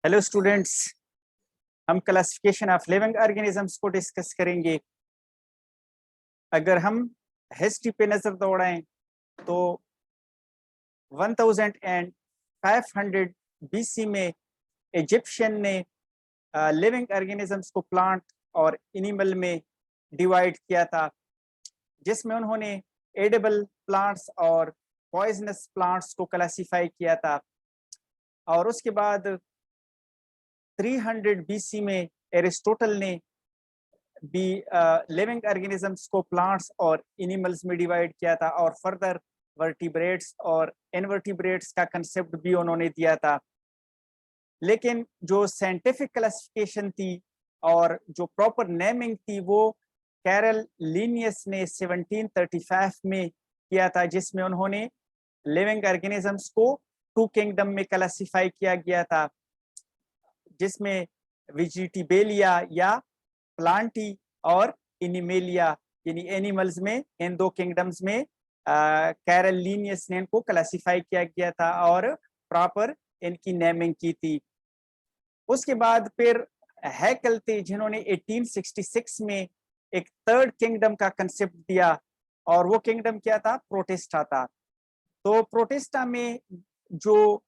Hello students, हम classification of living organisms को discuss करेंगे। अगर हम हिस्ट्री पे नजर दौड़ाएं तो 1500 BC में इजिप्शियन ने लिविंग ऑर्गेनिजम्स को प्लांट और एनिमल में डिवाइड किया था, जिसमें उन्होंने एडिबल प्लांट्स और पॉइजनस प्लांट्स को क्लासिफाई किया था। और उसके बाद 300 BC में एरिस्टोटल ने भी लिविंग ऑर्गेनिजम्स को प्लांट्स और एनिमल्स में डिवाइड किया था, और फर्दर वर्टिब्रेट्स और इनवर्टिब्रेट्स का कंसेप्ट भी उन्होंने दिया था। लेकिन जो साइंटिफिक क्लासिफिकेशन थी और जो प्रॉपर नेमिंग थी वो कैरल लिनियस ने 1735 में किया था, जिसमें उन्होंने लिविंग ऑर्गेनिजम्स को 2 किंगडम में क्लासिफाई किया गया था, जिसमें वेजिटेबेलिया या प्लांटी और एनिमेलिया यानी एनिमल्स में, इन 2 किंगडम्स में कैरल लिनियस ने इनको क्लासिफाई किया गया था और प्रॉपर इनकी नेमिंग की थी। उसके बाद फिर हैकल थे, जिन्होंने 1866 में एक 3rd किंगडम का कंसेप्ट दिया, और वो किंगडम क्या था? प्रोटिस्टा था। तो प्रोटिस्टा में जो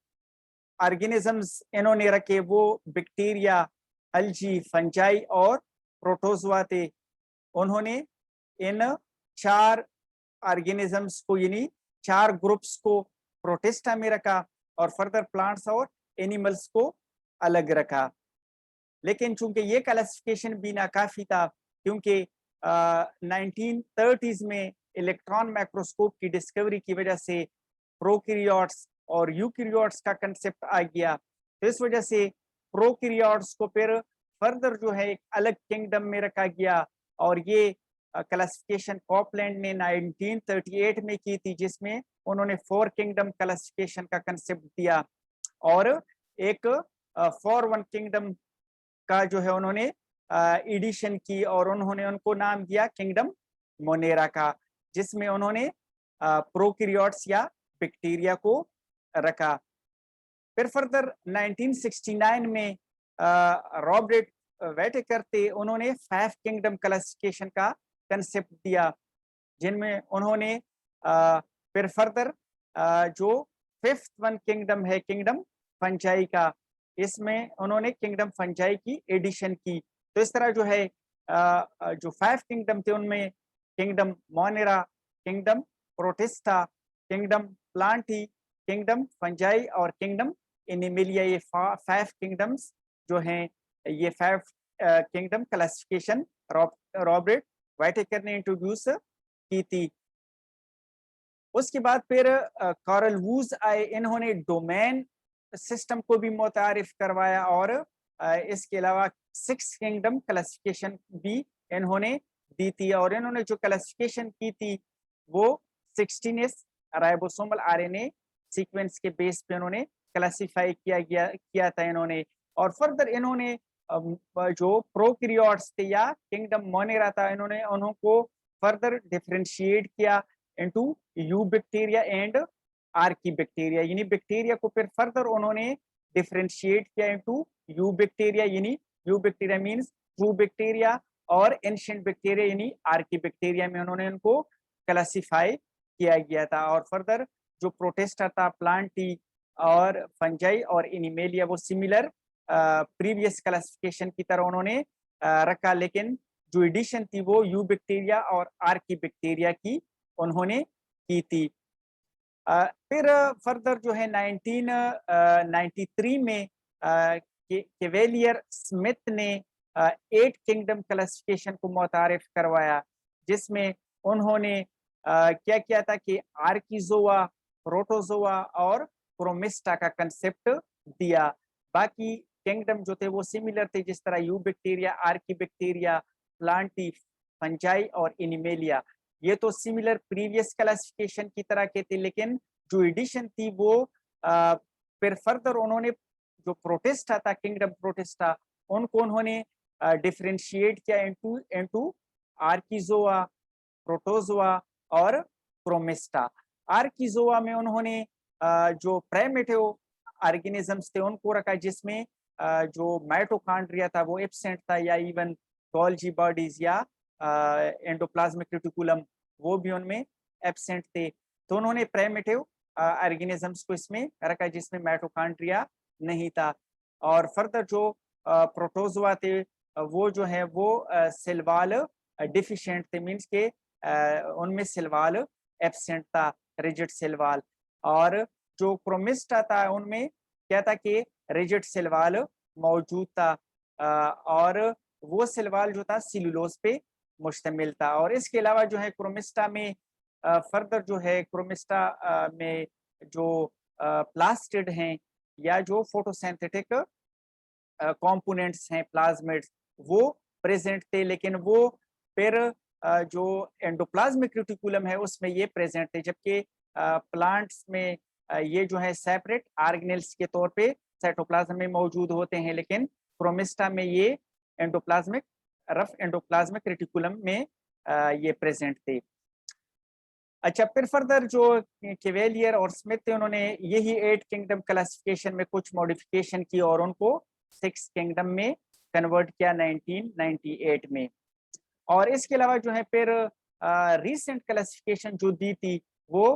ऑर्गेनिजम्स इन्होंने रखे वो बैक्टीरिया, अल्जी, फंजाई और प्रोटोजोआ थे। उन्होंने इन 4 ऑर्गेनिजम्स को यानी 4 ग्रुप्स को प्रोटिस्टा में रखा और फर्दर प्लांट्स और एनिमल्स को अलग रखा। लेकिन चूंकि ये क्लासिफिकेशन भी नाकाफी था, क्योंकि 1930s में इलेक्ट्रॉन माइक्रोस्कोप की डिस्कवरी की वजह से प्रोकैरियोट्स और यूकैरियोट्स का कंसेप्ट आ गया। तो इस वजह से प्रोकैरियोट्स को फिर फर्दर जो है एक अलग किंगडम में रखा गया, और ये क्लासिफिकेशन कॉपलैंड ने 1938 में की थी, जिसमें उन्होंने 4 किंगडम क्लासिफिकेशन का कंसेप्ट दिया, और एक 4-1 किंगडम का जो है उन्होंने एडिशन की, और उन्होंने उनको नाम दिया किंगडम मोनेरा का, जिसमें उन्होंने प्रोकैरियोट्स या बैक्टीरिया को रखा। फिर फर्दर 1969 में रॉबर्ट वेटेकर थे, उन्होंने 5 किंगडम क्लासिफिकेशन का कंसेप्ट दिया, जिनमें उन्होंने फिर फर्दर जो 5th वन किंगडम है, किंगडम फंजाई का, इसमें उन्होंने किंगडम फंजाई की एडिशन की। तो इस तरह जो है जो 5 किंगडम थे उनमें kingdom Monera, kingdom protista, kingdom Plantae, kingdom fungi और किंगडम एनिमेलिया, ये 5 किंगडम्स जो हैं, ये 5 किंगडम क्लासिफिकेशन रॉबर्ट वाइटेकर ने इंट्रोड्यूस की थी। उसके बाद फिर कार्ल वूज आए, इन्होंने डोमेन सिस्टम को भी मुतारिफ करवाया, और इसके अलावा 6 किंगडम क्लासिफिकेशन भी इन्होंने दी थी, और इन्होंने जो क्लासिफिकेशन की थी वो 16s राइबोसोमल आरएनए सीक्वेंस के बेस पे उन्होंने क्लासिफाई किया था इन्होंने। और फर्दर इन्होंने जो प्रोकैरियोट्स थे या किंगडम मोनेरा था, इन्होंने उनको फर्दर डिफरेंशिएट किया into you bacteria and Archie bacteria, यानी बैक्टीरिया को फिर फर्दर उन्होंने डिफरेंशिएट किया इनटू यू बैक्टीरिया, यानी you bacteria means true bacteria, और एंशिएंट बैक्टीरिया यानी आर्की बैक्टीरिया में उन्होंने उनको क्लासिफाई किया गया था। और फर्दर जो प्रोटिस्टा था, प्लांटी और फंजाई और एनिमेलिया, वो सिमिलर प्रीवियस क्लासिफिकेशन की तरह उन्होंने रखा, लेकिन जो एडिशन थी वो यू बैक्टीरिया और आर्की बैक्टीरिया की उन्होंने की थी। फिर फर्दर जो है 1993 में केवेलियर स्मिथ ने 8 किंगडम क्लासिफिकेशन को मुतारिफ करवाया, जिसमें उन्होंने क्या किया था कि आर्किजोआ, प्रोटोजोआ और क्रोमिस्टा का कंसेप्ट दिया। बाकी किंगडम जो थे वो सिमिलर थे, जिस तरह you bacteria, Archie bacteria, Plantae, fungi और एनिमेलिया, ये तो सिमिलर प्रीवियस क्लासिफिकेशन की तरह के थे, लेकिन जो एडिशन थी वो फिर फर्दर उन्होंने जो प्रोटिस्टा था, किंगडम प्रोटिस्टा, उनको उन्होंने डिफरेंशिएट किया इनटू आर्किजोआ, प्रोटोजोआ और क्रोमिस्टा। आर्किजोआ में उन्होंने जो प्राइमेटिव ऑर्गेनिजम्स थे उनको रखा, जिसमें जो माइटोकॉन्ड्रिया था वो एब्सेंट था, या इवन गोल्जी बॉडीज या एंडोप्लाज्मिक रेटिकुलम वो भी उनमें एब्सेंट थे। तो उन्होंने प्रिमिटिव ऑर्गेनिजम्स को इसमें रखा जिसमें माइटोकॉन्ड्रिया नहीं था। और फर्दर जो प्रोटोजोआ थे वो जो है वो सेल वॉल डिफिशिएंट थे, मींस के उनमें सेल वॉल एब्सेंट था, रिजिड सेल वॉल। और जो क्रोमिस्टा था उनमें क्या था कि रिजिड सेल वॉल मौजूद था, और वो सेल वॉल जो था सेलुलोज पे मुश्तमिल था। और इसके अलावा जो है क्रोमिस्टा में फर्दर जो है क्रोमिस्टा में जो प्लास्टिड हैं या जो फोटोसिंथेटिक कंपोनेंट्स हैं प्लाज्मिड्स वो प्रेजेंट थे, लेकिन वो फिर जो एंडोप्लाज्मिक रेटिकुलम है उसमें ये प्रेजेंट थे, जबकि प्लांट्स में ये जो है सेपरेट ऑर्गेनेल्स के तौर पे साइटोप्लाज्म में मौजूद होते हैं, लेकिन क्रोमिस्टा में ये एंडोप्लाज्मिक रफ एंडोप्लाज्मिक रेटिकुलम में ये प्रेजेंट थे। अच्छा, फिर फर्दर जो केवेलियर और स्मिथ थे उन्होंने यही 8 किंगडम क्लासिफिकेशन में कुछ मॉडिफिकेशन की और उनको 6 किंगडम में कन्वर्ट किया 1998 में। और इसके अलावा जो है फिर रीसेंट क्लासिफिकेशन जो दी थी वो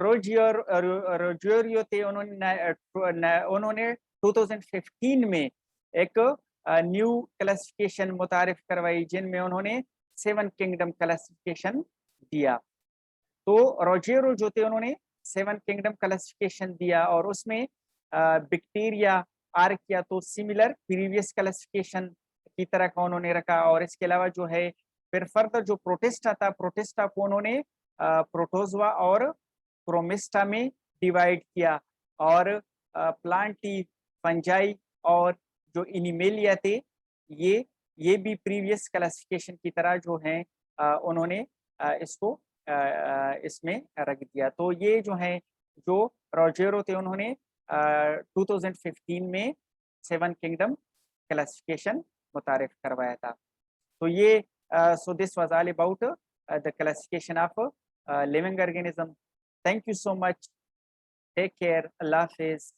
रोजियो थे, उन्होंने 2015 में एक न्यू क्लासिफिकेशन मुतारिफ करवाई जिनमें उन्होंने 7 किंगडम क्लासिफिकेशन दिया। तो रोजेरो जो थे उन्होंने 7 किंगडम क्लासिफिकेशन दिया और उसमें बैक्टीरिया आर्किया तो सिमिलर प्रीवियस क्लासिफिकेशन की तरह का उन्होंने रखा। और इसके अलावा जो है फिर फर्दर जो प्रोटिस्टा था, प्रोटिस्टा को उन्होंने प्रोटोजोआ और क्रोमिस्टा में डिवाइड किया। और प्लांटी, फंजाई और जो इनिमेलिया थे ये भी प्रीवियस क्लासिफिकेशन की तरह जो है उन्होंने इसको इसमें रख दिया। तो ये जो है जो रोजेरो थे उन्होंने 2015 में 7 किंगडम क्लासिफिकेशन मुतारिफ करवाया था। तो ये so this was all about the classification of living organism. Thank you so much. Take care. Allah Hafiz.